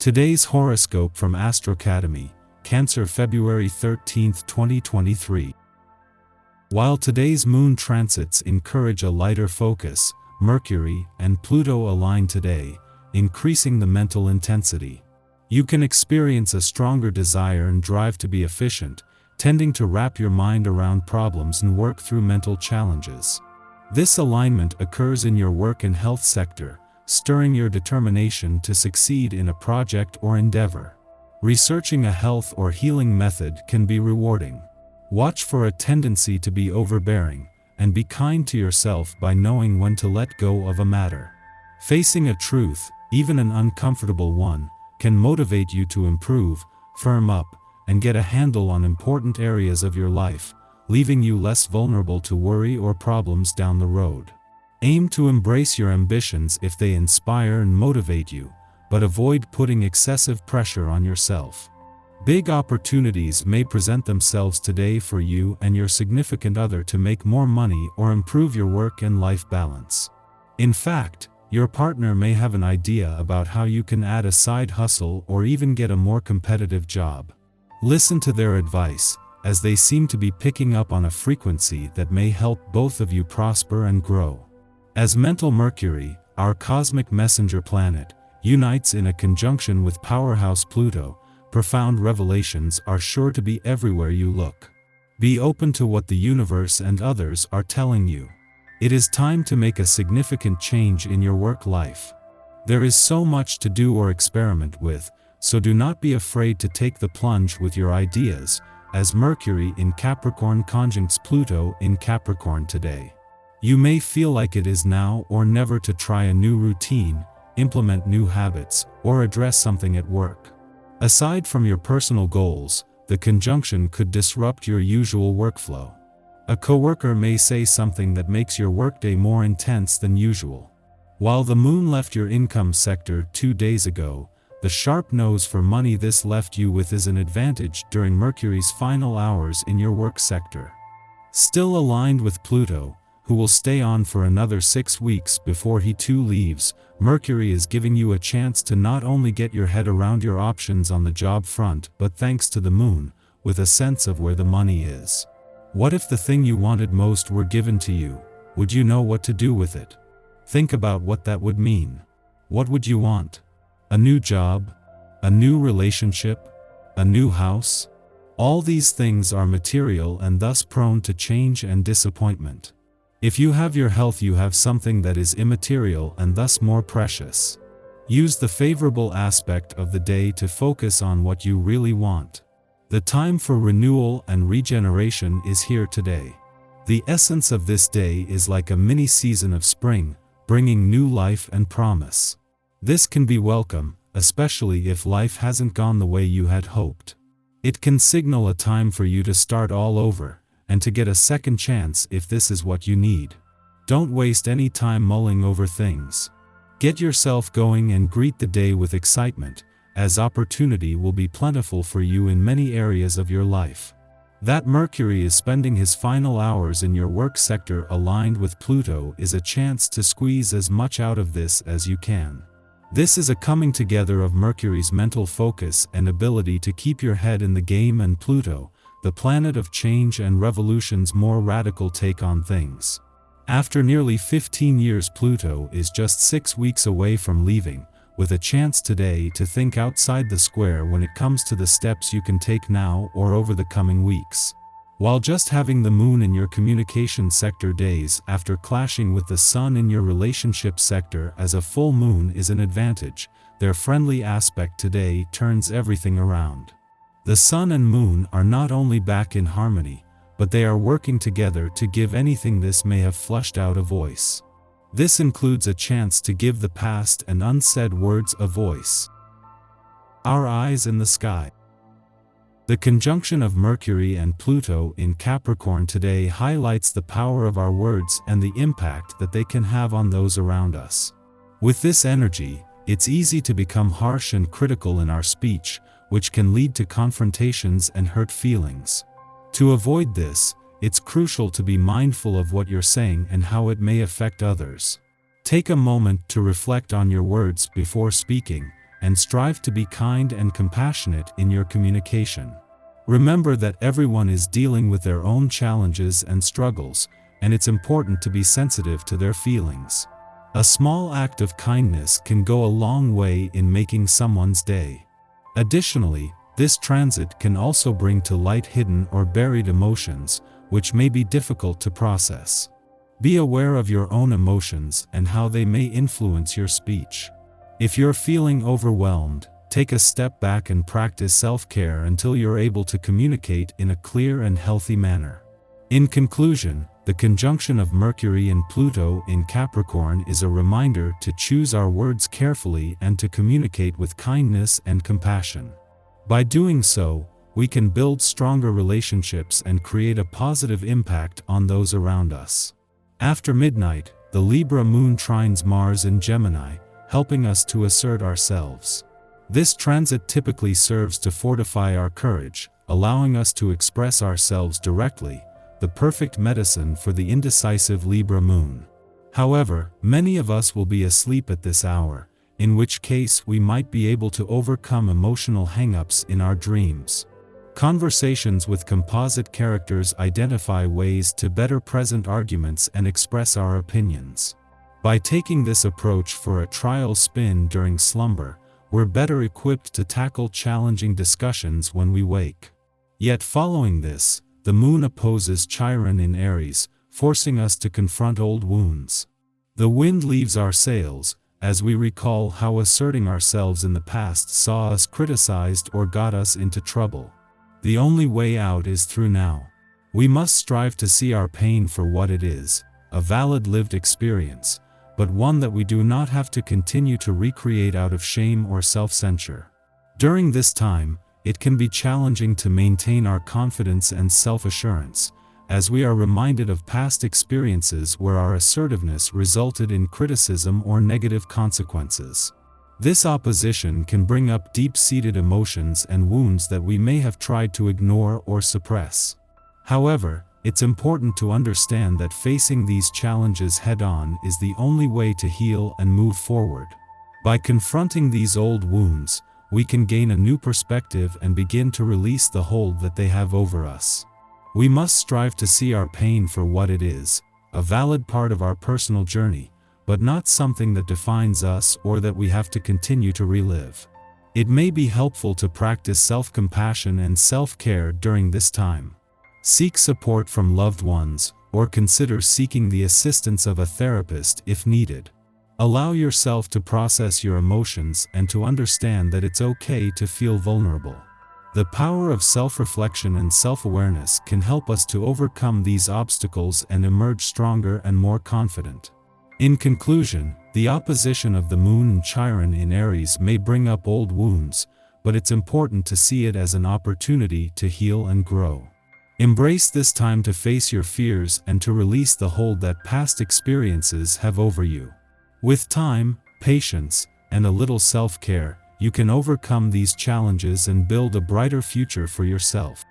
Today's horoscope from Astro Academy, Cancer, February 13, 2023. While today's moon transits encourage a lighter focus, Mercury and Pluto align today, increasing the mental intensity. You can experience a stronger desire and drive to be efficient, tending to wrap your mind around problems and work through mental challenges. This alignment occurs in your work and health sector, stirring your determination to succeed in a project or endeavor. Researching a health or healing method can be rewarding. Watch for a tendency to be overbearing, and be kind to yourself by knowing when to let go of a matter. Facing a truth, even an uncomfortable one, can motivate you to improve, firm up, and get a handle on important areas of your life, leaving you less vulnerable to worry or problems down the road. Aim to embrace your ambitions if they inspire and motivate you, but avoid putting excessive pressure on yourself. Big opportunities may present themselves today for you and your significant other to make more money or improve your work and life balance. In fact, your partner may have an idea about how you can add a side hustle or even get a more competitive job. Listen to their advice, as they seem to be picking up on a frequency that may help both of you prosper and grow. As mental Mercury, our cosmic messenger planet, unites in a conjunction with powerhouse Pluto, profound revelations are sure to be everywhere you look. Be open to what the universe and others are telling you. It is time to make a significant change in your work life. There is so much to do or experiment with, so do not be afraid to take the plunge with your ideas, as Mercury in Capricorn conjuncts Pluto in Capricorn today. You may feel like it is now or never to try a new routine, implement new habits, or address something at work. Aside from your personal goals, the conjunction could disrupt your usual workflow. A coworker may say something that makes your workday more intense than usual. While the moon left your income sector 2 days ago, the sharp nose for money this left you with is an advantage during Mercury's final hours in your work sector. Still aligned with Pluto, who will stay on for another 6 weeks before he too leaves, Mercury is giving you a chance to not only get your head around your options on the job front but, thanks to the moon, with a sense of where the money is. What if the thing you wanted most were given to you? Would you know what to do with it? Think about what that would mean. What would you want? A new job? A new relationship? A new house? All these things are material and thus prone to change and disappointment. If you have your health, you have something that is immaterial and thus more precious. Use the favorable aspect of the day to focus on what you really want. The time for renewal and regeneration is here today. The essence of this day is like a mini season of spring, bringing new life and promise. This can be welcome, especially if life hasn't gone the way you had hoped. It can signal a time for you to start all over, and to get a second chance if this is what you need. Don't waste any time mulling over things. Get yourself going and greet the day with excitement, as opportunity will be plentiful for you in many areas of your life. That Mercury is spending his final hours in your work sector aligned with Pluto is a chance to squeeze as much out of this as you can. This is a coming together of Mercury's mental focus and ability to keep your head in the game and Pluto, the planet of change and revolution's more radical take on things. After nearly 15 years, Pluto is just 6 weeks away from leaving, with a chance today to think outside the square when it comes to the steps you can take now or over the coming weeks. While just having the moon in your communication sector days after clashing with the sun in your relationship sector as a full moon is an advantage, their friendly aspect today turns everything around. The sun and moon are not only back in harmony, but they are working together to give anything this may have flushed out a voice. This includes a chance to give the past and unsaid words a voice. Our eyes in the sky. The conjunction of Mercury and Pluto in Capricorn today highlights the power of our words and the impact that they can have on those around us. With this energy, it's easy to become harsh and critical in our speech, which can lead to confrontations and hurt feelings. To avoid this, it's crucial to be mindful of what you're saying and how it may affect others. Take a moment to reflect on your words before speaking, and strive to be kind and compassionate in your communication. Remember that everyone is dealing with their own challenges and struggles, and it's important to be sensitive to their feelings. A small act of kindness can go a long way in making someone's day. Additionally, this transit can also bring to light hidden or buried emotions, which may be difficult to process. Be aware of your own emotions and how they may influence your speech. If you're feeling overwhelmed, take a step back and practice self-care until you're able to communicate in a clear and healthy manner. In conclusion, the conjunction of Mercury and Pluto in Capricorn is a reminder to choose our words carefully and to communicate with kindness and compassion. By doing so, we can build stronger relationships and create a positive impact on those around us. After midnight, the Libra moon trines Mars in Gemini, helping us to assert ourselves. This transit typically serves to fortify our courage, allowing us to express ourselves directly, the perfect medicine for the indecisive Libra moon. However, many of us will be asleep at this hour, in which case we might be able to overcome emotional hang-ups in our dreams. Conversations with composite characters identify ways to better present arguments and express our opinions. By taking this approach for a trial spin during slumber, we're better equipped to tackle challenging discussions when we wake. Yet following this, the moon opposes Chiron in Aries, forcing us to confront old wounds. The wind leaves our sails, as we recall how asserting ourselves in the past saw us criticized or got us into trouble. The only way out is through now. We must strive to see our pain for what it is, a valid lived experience, but one that we do not have to continue to recreate out of shame or self-censure. During this time, it can be challenging to maintain our confidence and self-assurance, as we are reminded of past experiences where our assertiveness resulted in criticism or negative consequences. This opposition can bring up deep-seated emotions and wounds that we may have tried to ignore or suppress. However, it's important to understand that facing these challenges head-on is the only way to heal and move forward. By confronting these old wounds, we can gain a new perspective and begin to release the hold that they have over us. We must strive to see our pain for what it is, a valid part of our personal journey, but not something that defines us or that we have to continue to relive. It may be helpful to practice self-compassion and self-care during this time. Seek support from loved ones, or consider seeking the assistance of a therapist if needed. Allow yourself to process your emotions and to understand that it's okay to feel vulnerable. The power of self-reflection and self-awareness can help us to overcome these obstacles and emerge stronger and more confident. In conclusion, the opposition of the moon and Chiron in Aries may bring up old wounds, but it's important to see it as an opportunity to heal and grow. Embrace this time to face your fears and to release the hold that past experiences have over you. With time, patience, and a little self-care, you can overcome these challenges and build a brighter future for yourself.